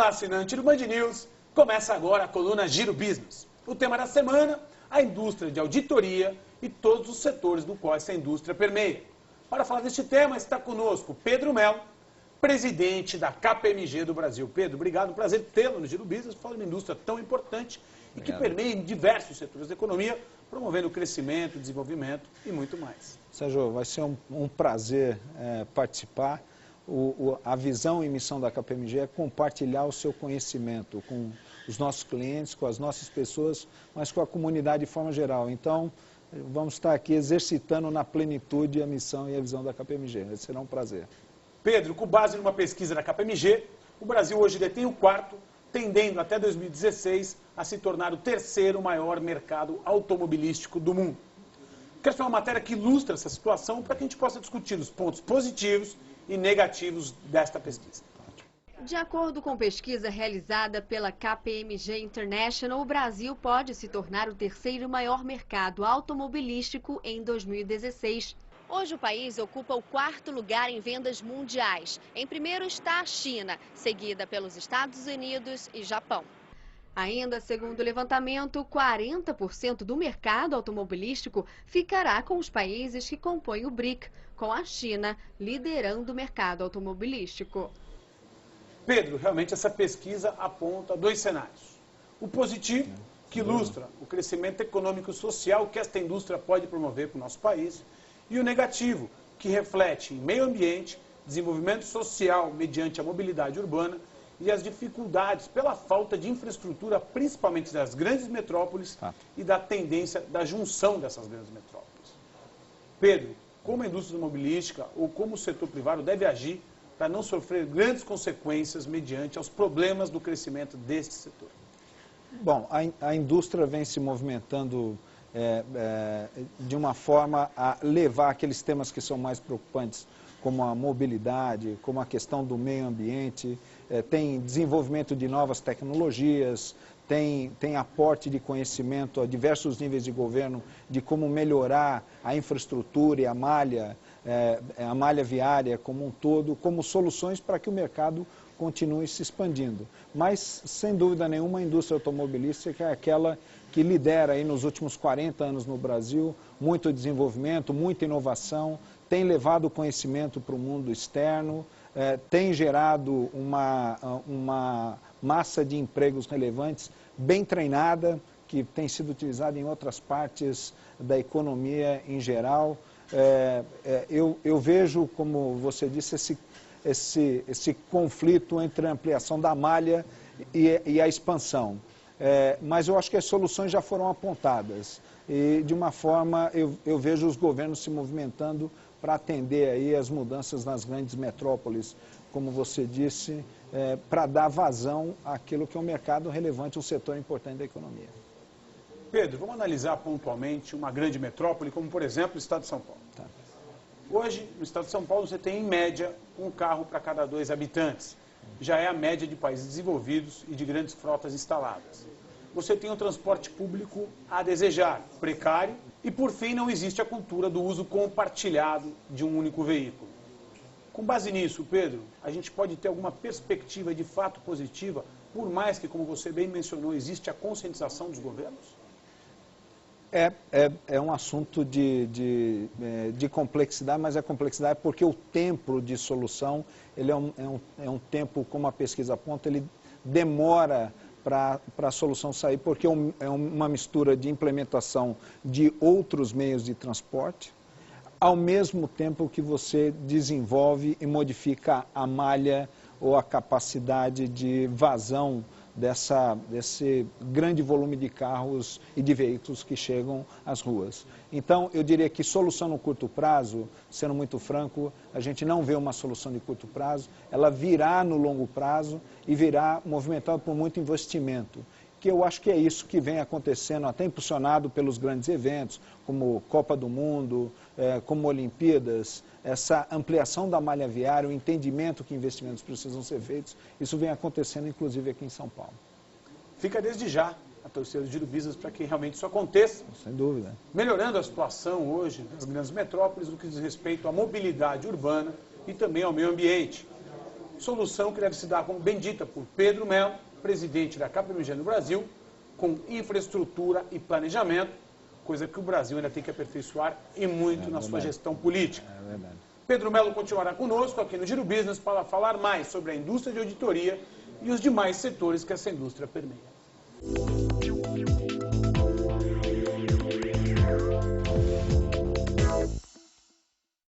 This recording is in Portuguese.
Olá, assinante do Band News. Começa agora a coluna Giro Business. O tema da semana, a indústria de auditoria e todos os setores do qual essa indústria permeia. Para falar deste tema, está conosco Pedro Mello, presidente da KPMG do Brasil. Pedro, obrigado, prazer tê-lo no Giro Business, falando de uma indústria tão importante e que permeia em diversos setores da economia, promovendo o crescimento, desenvolvimento e muito mais. Sérgio, vai ser um prazer participar. A visão e missão da KPMG é compartilhar o seu conhecimento com os nossos clientes, com as nossas pessoas, mas com a comunidade de forma geral. Então, vamos estar aqui exercitando na plenitude a missão e a visão da KPMG. Será um prazer. Pedro, com base numa pesquisa da KPMG, o Brasil hoje detém o quarto, tendendo até 2016 a se tornar o terceiro maior mercado automobilístico do mundo. Quero fazer uma matéria que ilustra essa situação para que a gente possa discutir os pontos positivos e negativos desta pesquisa. De acordo com pesquisa realizada pela KPMG International, o Brasil pode se tornar o terceiro maior mercado automobilístico em 2016. Hoje o país ocupa o quarto lugar em vendas mundiais. Em primeiro está a China, seguida pelos Estados Unidos e Japão. Ainda segundo o levantamento, 40% do mercado automobilístico ficará com os países que compõem o BRIC, com a China liderando o mercado automobilístico. Pedro, realmente essa pesquisa aponta dois cenários. O positivo, que ilustra o crescimento econômico e social que esta indústria pode promover para o nosso país, e o negativo, que reflete em meio ambiente, desenvolvimento social mediante a mobilidade urbana e as dificuldades pela falta de infraestrutura, principalmente das grandes metrópoles e da tendência da junção dessas grandes metrópoles. Pedro, como a indústria automobilística ou como o setor privado deve agir para não sofrer grandes consequências mediante aos problemas do crescimento deste setor? Bom, a indústria vem se movimentando de uma forma a levar aqueles temas que são mais preocupantes, como a mobilidade, como a questão do meio ambiente, tem desenvolvimento de novas tecnologias, tem aporte de conhecimento a diversos níveis de governo de como melhorar a infraestrutura e a malha viária como um todo, como soluções para que o mercado continue se expandindo. Mas, sem dúvida nenhuma, a indústria automobilística é aquela que lidera aí nos últimos 40 anos no Brasil, muito desenvolvimento, muita inovação, tem levado o conhecimento para o mundo externo, tem gerado uma massa de empregos relevantes, bem treinada, que tem sido utilizada em outras partes da economia em geral. Eu vejo, como você disse, esse conflito entre a ampliação da malha e a expansão. Mas eu acho que as soluções já foram apontadas. E, de uma forma, eu vejo os governos se movimentando para atender aí as mudanças nas grandes metrópoles, como você disse, para dar vazão àquilo que é um mercado relevante, um setor importante da economia. Pedro, vamos analisar pontualmente uma grande metrópole, como, por exemplo, o estado de São Paulo. Tá. Hoje, no estado de São Paulo, você tem, em média, um carro para cada 2 habitantes. Já é a média de países desenvolvidos e de grandes frotas instaladas. Você tem um transporte público a desejar, precário, e, por fim, não existe a cultura do uso compartilhado de um único veículo. Com base nisso, Pedro, a gente pode ter alguma perspectiva de fato positiva, por mais que, como você bem mencionou, existe a conscientização dos governos? É um assunto de complexidade, mas é complexidade porque o tempo de solução, ele é um tempo, como a pesquisa aponta, ele demora para a solução sair, porque é uma mistura de implementação de outros meios de transporte, ao mesmo tempo que você desenvolve e modifica a malha ou a capacidade de vazão desse grande volume de carros e de veículos que chegam às ruas. Então, eu diria que solução no curto prazo, sendo muito franco, a gente não vê uma solução de curto prazo, ela virá no longo prazo e virá movimentada por muito investimento, que eu acho que é isso que vem acontecendo, até impulsionado pelos grandes eventos, como Copa do Mundo, como Olimpíadas, essa ampliação da malha viária, o entendimento que investimentos precisam ser feitos, isso vem acontecendo inclusive aqui em São Paulo. Fica desde já a torcida do Giro Business para que realmente isso aconteça. Sem dúvida. Melhorando a situação hoje nas grandes metrópoles no que diz respeito à mobilidade urbana e também ao meio ambiente. solução que deve se dar como bendita por Pedro Mello, presidente da KPMG no Brasil, com infraestrutura e planejamento, coisa que o Brasil ainda tem que aperfeiçoar e muito na sua gestão política. É verdade. Pedro Mello continuará conosco aqui no Giro Business para falar mais sobre a indústria de auditoria e os demais setores que essa indústria permeia.